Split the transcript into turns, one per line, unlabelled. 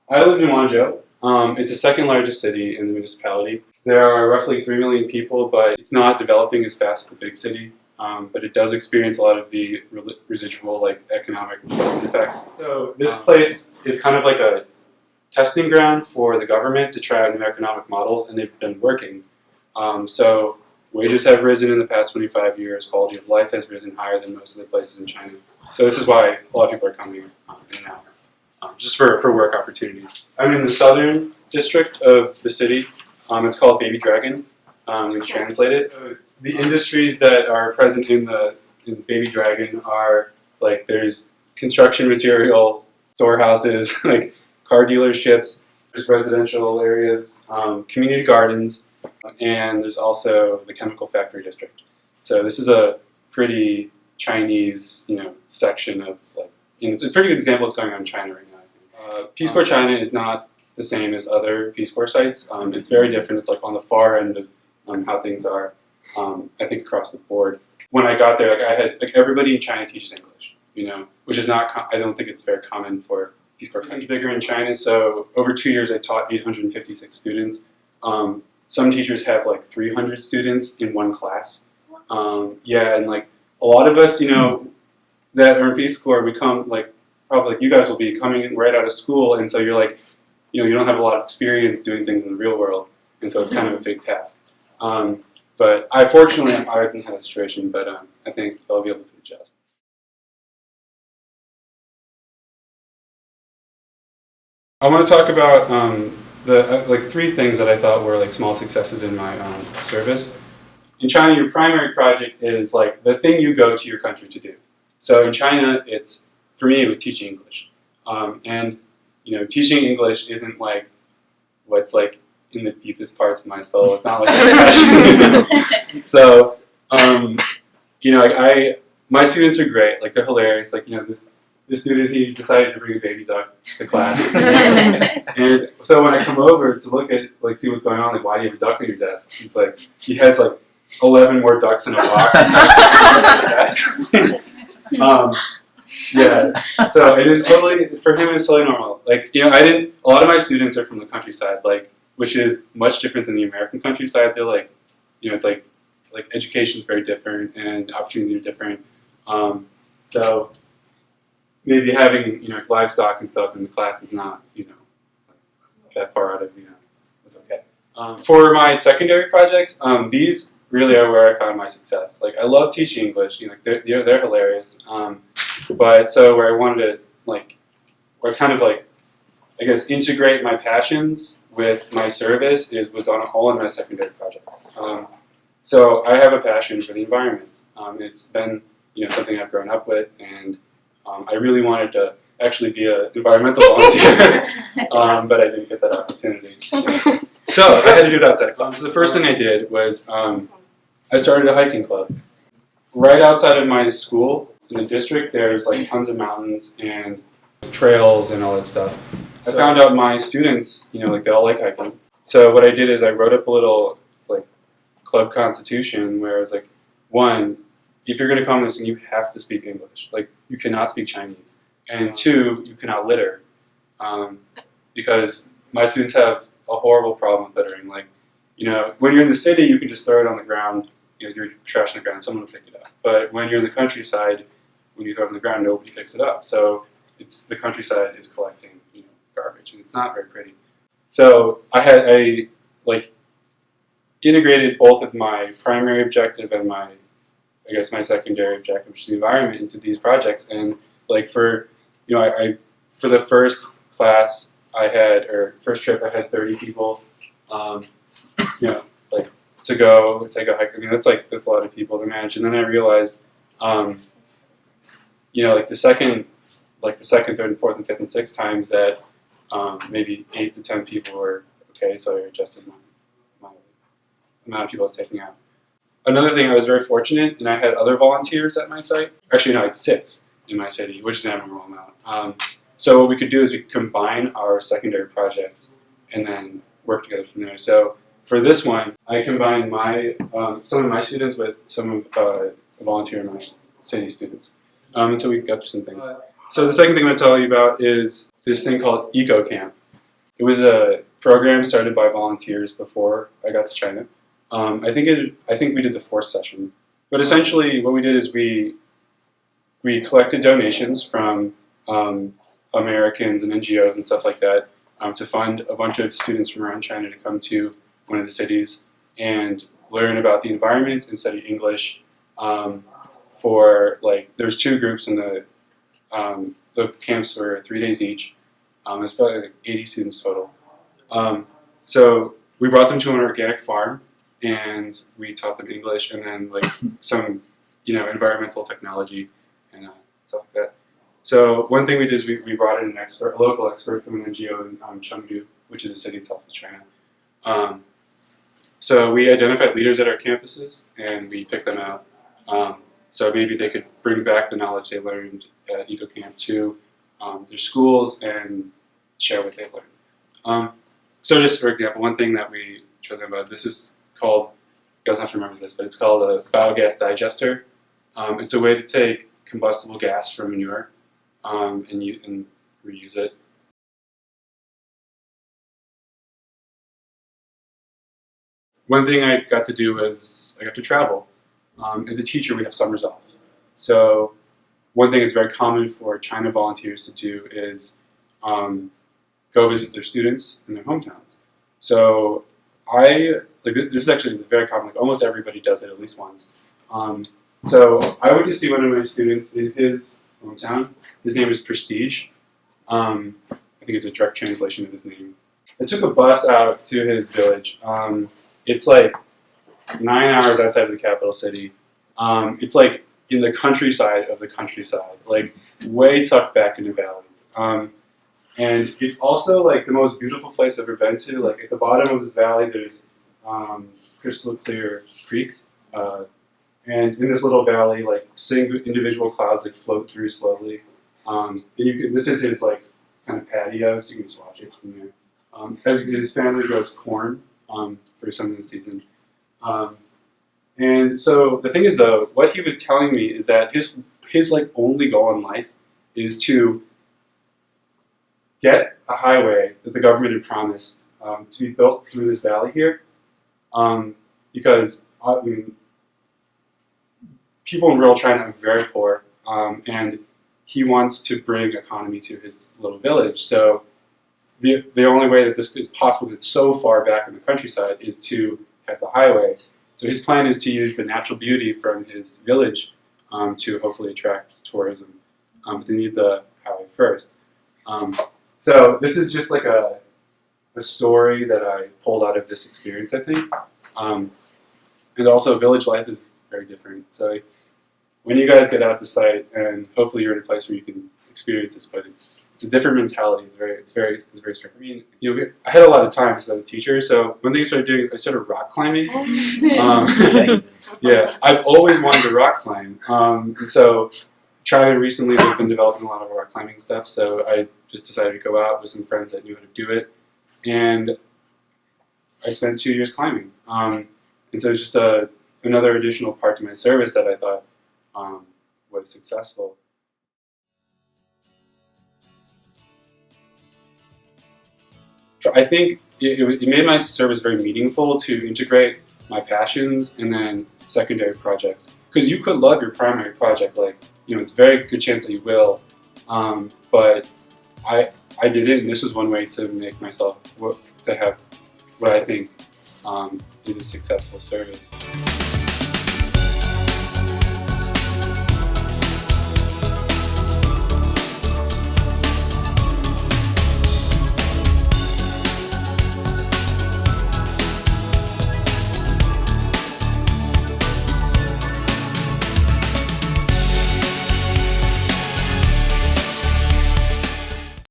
I live in Guangzhou. It's the second largest city in the municipality. There are roughly 3 million people, but it's not developing as fast as the big city. But it does experience a lot of the residual economic development effects. So this place is kind of like a testing ground for the government to try out new economic models, and they've been working. So wages have risen in the past 25 years. Quality of life has risen higher than most of the places in China. So this is why a lot of people are coming in and out, just for work opportunities. I'm in the southern district of the city. It's called Baby Dragon. When you translate it, so it's the industries that are present in Baby Dragon are there's construction material storehouses, like car dealerships, there's residential areas, community gardens, and there's also the chemical factory district. So this is a pretty Chinese, section of it's a pretty good example of what's going on in China right now. Peace Corps China is not the same as other Peace Corps sites. It's very different. It's on the far end of how things are, I think, across the board. When I got there, I had everybody in China teaches English, which is not. I don't think it's very common for Peace Corps countries. Bigger in China, so over 2 years, I taught 856 students. Some teachers have 300 students in one class. Yeah, and a lot of us, that are in Peace Corps, we come probably you guys will be coming right out of school, and so you're you don't have a lot of experience doing things in the real world, and so it's kind of a big task. But I fortunately didn't have that situation, but I think they'll be able to adjust. I want to talk about the 3 things that I thought were small successes in my service. In China, your primary project is the thing you go to your country to do. So in China, for me, it was teaching English, and teaching English isn't what's in the deepest parts of my soul. It's not a passion. So, my students are great. They're hilarious. This student, he decided to bring a baby duck to class. And so when I come over to look at, see what's going on, why do you have a duck on your desk? He's he has 11 more ducks in a box on the desk. Yeah, so it is totally, for him, it's totally normal. A lot of my students are from the countryside, which is much different than the American countryside. They're it's education's very different and opportunities are different. So maybe having, livestock and stuff in the class is not, that far out of, it's okay. For my secondary projects, these really are where I found my success. I love teaching English, they're hilarious. But so where I wanted to, or kind of I guess integrate my passions with my service was done all in my secondary projects. So I have a passion for the environment. It's been something I've grown up with, and I really wanted to actually be an environmental volunteer, but I didn't get that opportunity. So I had to do it outside of club. So the first thing I did was I started a hiking club. Right outside of my school, in the district, there's tons of mountains and trails and all that stuff. I found out my students, they all like hiking. So what I did is I wrote up a little club constitution where it was one, if you're going to come to this thing, you have to speak English. You cannot speak Chinese. And 2, you cannot litter. Because my students have a horrible problem with littering. When you're in the city, you can just throw it on the ground, your trash on the ground, someone will pick it up. But when you're in the countryside, when you throw it on the ground, nobody picks it up. So the countryside is collecting, garbage, and it's not very pretty. So I integrated both of my primary objective and my secondary objective, which is the environment, into these projects. And for the first class first trip, I had 30 people, to go take a hike. That's a lot of people to manage. And then I realized, the second, third, and fourth, and fifth, and sixth times that maybe 8 to 10 people were okay, so I adjusted my amount of people I was taking out. Another thing, I was very fortunate, and I had other volunteers at my site. Actually, no, I had 6 in my city, which is an abnormal amount. So what we could do is we could combine our secondary projects and then work together from there. So for this one, I combined some of my students with some of the volunteer in my city students. And so we got to some things. So the second thing I'm going to tell you about is this thing called Eco Camp. It was a program started by volunteers before I got to China. I think we did the fourth session. But essentially, what we did is we collected donations from Americans and NGOs and stuff like that to fund a bunch of students from around China to come to one of the cities and learn about the environment and study English. There's two groups in the camps were 3 days each. It's probably like 80 students total. So we brought them to an organic farm and we taught them English and then like some, environmental technology and stuff like that. So one thing we did is we brought in a local expert from an NGO in Chengdu, which is a city south of China. So we identified leaders at our campuses and we picked them out. So maybe they could bring back the knowledge they learned at EcoCamp to their schools and share what they learned. So just for example, one thing that we showed them about, this is called, you guys have to remember this, but it's called a biogas digester. It's a way to take combustible gas from manure and reuse it. One thing I got to do was I got to travel. As a teacher, we have summers off. So one thing that's very common for China volunteers to do is go visit their students in their hometowns. So this is very common. Like almost everybody does it at least once. So I went to see one of my students in his hometown. His name is Prestige. I think it's a direct translation of his name. I took a bus out to his village. It's like 9 hours outside of the capital city. It's like in the countryside of the countryside, like way tucked back into valleys. And it's also like the most beautiful place I've ever been to. Like at the bottom of this valley, there's crystal clear creek. And in this little valley, like single individual clouds like float through slowly. This is his like kind of patio, so you can just watch it from there. As you can see, his family grows corn for some of the season. And so the thing is though, what he was telling me is that his like only goal in life is to get a highway that the government had promised to be built through this valley here, because people in rural China are very poor, and he wants to bring economy to his little village. So the only way that this is possible, because it's so far back in the countryside, is to have the highway. So his plan is to use the natural beauty from his village to hopefully attract tourism. But they need the highway first. So this is just like a story that I pulled out of this experience, I think. And also village life is very different. So when you guys get out to site, and hopefully you're in a place where you can experience this, but it's a different mentality. It's very strict. I mean, I had a lot of time as a teacher, so one thing I started doing is I started rock climbing. Yeah, I've always wanted to rock climb, and so China recently they've been developing a lot of rock climbing stuff. So I just decided to go out with some friends that knew how to do it, and I spent 2 years climbing. And so it's just another additional part to my service that I thought was successful. I think it made my service very meaningful to integrate my passions and then secondary projects. Because you could love your primary project, it's a very good chance that you will, but I did it, and this is one way to make myself, to have what I think is a successful service.